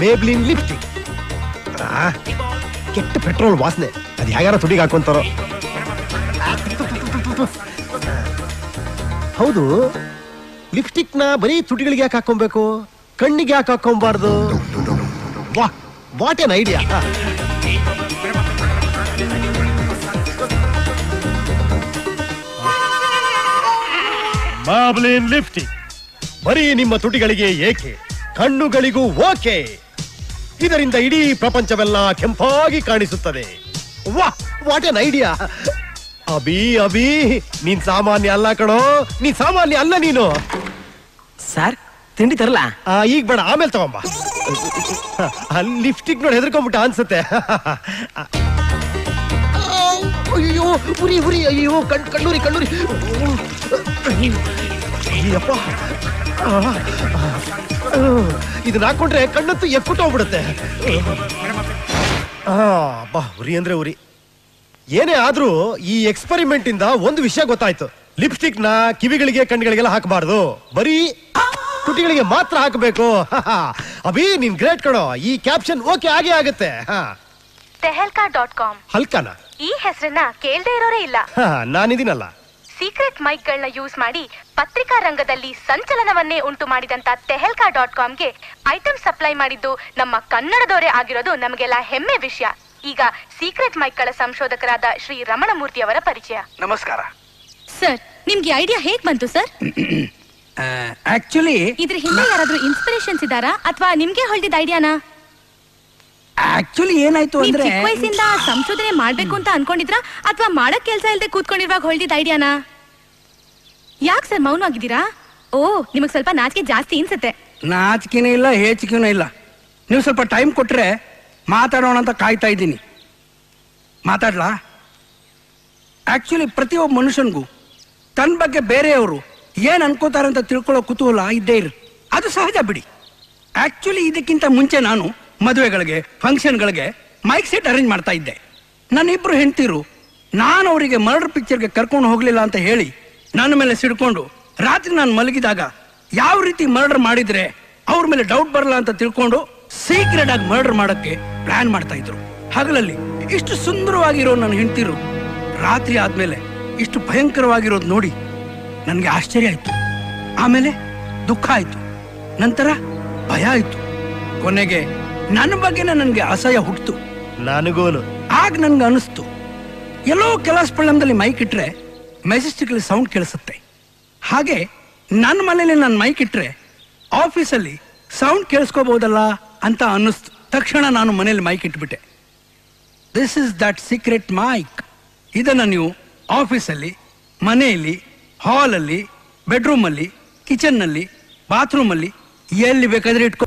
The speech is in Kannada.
Maybelline lipstick. ಕೆಟ್ಟ ಪೆಟ್ರೋಲ್ ವಾಸನೆ. ಅದು ಹೇಗಾರ ತುಟಿಗೆ ಹಾಕೊಂತಾರೋ. ಹೌದು, ಲಿಪ್ಸ್ಟಿಕ್ ನ ಬರೀ ತುಟಿಗಳಿಗೆ ಯಾಕೆ ಹಾಕೊಬೇಕು, ಕಣ್ಣಿಗೆ ಯಾಕೆ ಹಾಕೊಂಬಾರ್ದು? What an idea. Maybelline lipstick ಬರೀ ನಿಮ್ಮ ತುಟಿಗಳಿಗೆ ಏಕೆ, ಕಣ್ಣುಗಳಿಗೂ ಓಕೆ. ಇದರಿಂದ ಇಡೀ ಪ್ರಪಂಚವೆಲ್ಲ ಕೆಂಪಾಗಿ ಕಾಣಿಸುತ್ತದೆ. What an idea. ಅಭಿ ನೀನ್ ಸಾಮಾನ್ಯ ಅಲ್ಲ ಕಣೋ, ನೀನ್ ಸಾಮಾನ್ಯ ಅಲ್ಲ ನೀನು. ಸರ್ ತಿಂಡಿ ತರಲ್ಲ? ಈಗ ಬೇಡ, ಆಮೇಲೆ ತಗೊಂಬ. ಲಿಪ್ಸ್ಟಿಕ್ ನೋಡಿ ಹೆದರ್ಕೊಂಡ್ಬಿಟ್ಟ ಅನ್ಸುತ್ತೆ. ಅಯ್ಯೋ ಉರಿ ಉರಿ, ಅಯ್ಯೋ ಕಣ್ಣೂರಿ ಕಣ್ಣೂರಿ. ಅಯ್ಯಪ್ಪ, ಇದನ್ನ ಹಾಕೊಂಡ್ರೆ ಕಣ್ಣಂತೂ ಎಕ್ಕುಟ್ಟೋಗ್ಬಿಡುತ್ತೆ. ಬಾ, ಉರಿ ಅಂದ್ರೆ ಉರಿ. ಏನೇ ಆದ್ರೂ ಈ ಎಕ್ಸ್ಪೆರಿಮೆಂಟ್ ಇಂದ ಒಂದು ವಿಷಯ ಗೊತ್ತಾಯ್ತು. ಲಿಪ್ಸ್ಟಿಕ್ ನ ಕಿವಿಗಳಿಗೆ ಕಣ್ಣಿಗಳಿಗೆಲ್ಲ ಹಾಕಬಾರ್ದು, ಬರೀ ತುಟಿಗಳಿಗೆ ಮಾತ್ರ ಹಾಕಬೇಕು. ಅಭಿ ನೀನ್ ಗ್ರೇಟ್ ಕಣೋ. ಈ ಕ್ಯಾಪ್ಷನ್ ಓಕೆ ಆಗೇ ಆಗುತ್ತೆ. tehelka.com ಹಲ್ಕನ ಈ ಹೆಸರನ್ನ ಕೇಳದೇ ಇರೋರೇ ಇಲ್ಲ. ನಾನಿದ್ದೀನಲ್ಲ. ಸೀಕ್ರೆಟ್ ಮೈಕ್ ಗಳನ್ನ ಯೂಸ್ ಮಾಡಿ ಪತ್ರಿಕಾ ರಂಗದಲ್ಲಿ ಸಂಚಲನವನ್ನೇ ಉಂಟು ಮಾಡಿದಂತ tehelka.comಗೆ ಐಟಮ್ ಸಪ್ಲೈ ಮಾಡಿದ್ದು ನಮ್ಮ ಕನ್ನಡದವರೇ ಆಗಿರೋದು ನಮಗೆಲ್ಲ ಹೆಮ್ಮೆ ವಿಷಯ. ಈಗ ಸೀಕ್ರೆಟ್ ಮೈಕ್ ಗಳ ಸಂಶೋಧಕರಾದ ಶ್ರೀ ರಮಣಮೂರ್ತಿ ಅವರ ಪರಿಚಯ. ನಮಸ್ಕಾರ ಸರ್, ನಿಮ್ಗೆ ಐಡಿಯಾ ಹೇಗ್ ಬಂತು ಸರ್? ಆಕ್ಚುಲಿ ಇದ್ರ ಹಿಂದೆ ಯಾರಾದ್ರೂ ಇನ್ಸ್ಪಿರೇಷನ್ಸ್ ಇದಾರಾ ಅಥವಾ ನಿಮ್ಗೆ ಹೊಳ್ದಿದ್ದ ಐಡಿಯಾನಾ? ಆಕ್ಚುಲಿ ಏನಾಯ್ತು ಅಂದ್ರೆ, ಚಿಕ್ಕ ವಯಸ್ಸಿಂದ ಸಂಶೋಧನೆ ಮಾಡ್ಬೇಕು ಅಂತ ಅನ್ಕೊಂಡಿದ್ರಾ ಅಥವಾ ಮಾಡಕ್ ಕೆಲ್ಸ ಇಲ್ದೆ ಕೂತ್ಕೊಂಡಿರುವಾಗ ಹೊಳ್ದಿದ್ದ ಐಡಿಯಾನಾ? ಯಾಕೆ ಸರ್ ಮೌನವಾಗಿದ್ದೀರಾ? ಓ, ನಿಮಗ್ ಸ್ವಲ್ಪ ನಾಚಿಕೆ ಜಾಸ್ತಿ ಅನ್ಸುತ್ತೆ. ನಾಚಿಕೆನೂ ಇಲ್ಲ, ಹೇಚಿಕೆನೂ ಇಲ್ಲ. ನೀವು ಸ್ವಲ್ಪ ಟೈಮ್ ಕೊಟ್ರೆ ಮಾತಾಡೋಣ ಅಂತ ಕಾಯ್ತಾ ಇದ್ದೀನಿ. ಮಾತಾಡ್ಲಾ? ಆಕ್ಚುಲಿ ಪ್ರತಿಯೊಬ್ಬ ಮನುಷ್ಯನ್ಗೂ ತನ್ನ ಬಗ್ಗೆ ಬೇರೆಯವರು ಏನ್ ಅನ್ಕೋತಾರೆ ಅಂತ ತಿಳ್ಕೊಳ್ಳೋ ಕುತೂಹಲ ಇದ್ದೇ ಇರು, ಅದು ಸಹಜ ಬಿಡಿ. ಆಕ್ಚುಲಿ ಇದಕ್ಕಿಂತ ಮುಂಚೆ ನಾನು ಮದುವೆಗಳಿಗೆ, ಫಂಕ್ಷನ್ಗಳಿಗೆ ಮೈಕ್ ಸೆಟ್ ಅರೇಂಜ್ ಮಾಡ್ತಾ ಇದ್ದೆ. ನನ್ನಿಬ್ರು ಹೆಂಡ್ತಿರು ನಾನು ಅವರಿಗೆ ಮರ್ಡರ್ ಪಿಕ್ಚರ್ಗೆ ಕರ್ಕೊಂಡು ಹೋಗ್ಲಿಲ್ಲ ಅಂತ ಹೇಳಿ ನನ್ನ ಮೇಲೆ ಸಿಡ್ಕೊಂಡು ರಾತ್ರಿ ನಾನು ಮಲಗಿದಾಗ ಯಾವ ರೀತಿ ಮರ್ಡರ್ ಮಾಡಿದ್ರೆ ಅವ್ರ ಮೇಲೆ ಡೌಟ್ ಬರಲ್ಲ ಅಂತ ತಿಳ್ಕೊಂಡು ಸೀಕ್ರೆಟ್ ಆಗಿ ಮರ್ಡರ್ ಮಾಡಕ್ಕೆ ಪ್ಲಾನ್ ಮಾಡ್ತಾ ಇದ್ರು. ಹಗಲಲ್ಲಿ ಇಷ್ಟು ಸುಂದರವಾಗಿರೋ ನನ್ನ ಹೆಂಡ್ತಿರು ರಾತ್ರಿ ಆದ್ಮೇಲೆ ಇಷ್ಟು ಭಯಂಕರವಾಗಿರೋದು ನೋಡಿ ನನಗೆ ಆಶ್ಚರ್ಯ ಆಯ್ತು. ಆಮೇಲೆ ದುಃಖ ಆಯ್ತು, ನಂತರ ಭಯ ಆಯ್ತು, ಕೊನೆಗೆ ನನ್ನ ಬಗ್ಗೆನೇ ನನಗೆ ಅಸಹ್ಯ ಹುಟ್ಟಿತು. ನನಗೂನು ಆಗ ನನ್ಗೆ ಅನಿಸ್ತು, ಎಲ್ಲೋ ಕೆಲಸ ಪಳ್ಳಂದಲ್ಲಿ ಮೈಕ್ ಇಟ್ರೆ ಮೆಜೆಸ್ಟಿಕಲಿ ಸೌಂಡ್ ಕೇಳಿಸುತ್ತೆ. ಹಾಗೆ ನನ್ನ ಮನೇಲಿ ನಾನು ಮೈಕ್ ಇಟ್ರೆ ಆಫೀಸಲ್ಲಿ ಸೌಂಡ್ ಕೇಳಿಸ್ಕೋಬಹುದಲ್ಲ ಅಂತ ಅನ್ನಿಸ್ತು. ತಕ್ಷಣ ನಾನು ಮನೇಲಿ ಮೈಕ್ ಇಟ್ಬಿಟ್ಟೆ. This is that secret mic. ಇದನ್ನ ನೀವು ಆಫೀಸಲ್ಲಿ, ಮನೆಯಲ್ಲಿ, ಹಾಲಲ್ಲಿ, ಬೆಡ್ರೂಮಲ್ಲಿ, ಕಿಚನ್ನಲ್ಲಿ, ಬಾತ್ರೂಮಲ್ಲಿ ಎಲ್ಲಿ ಬೇಕಾದ್ರೆ ಇಟ್ಕೊ.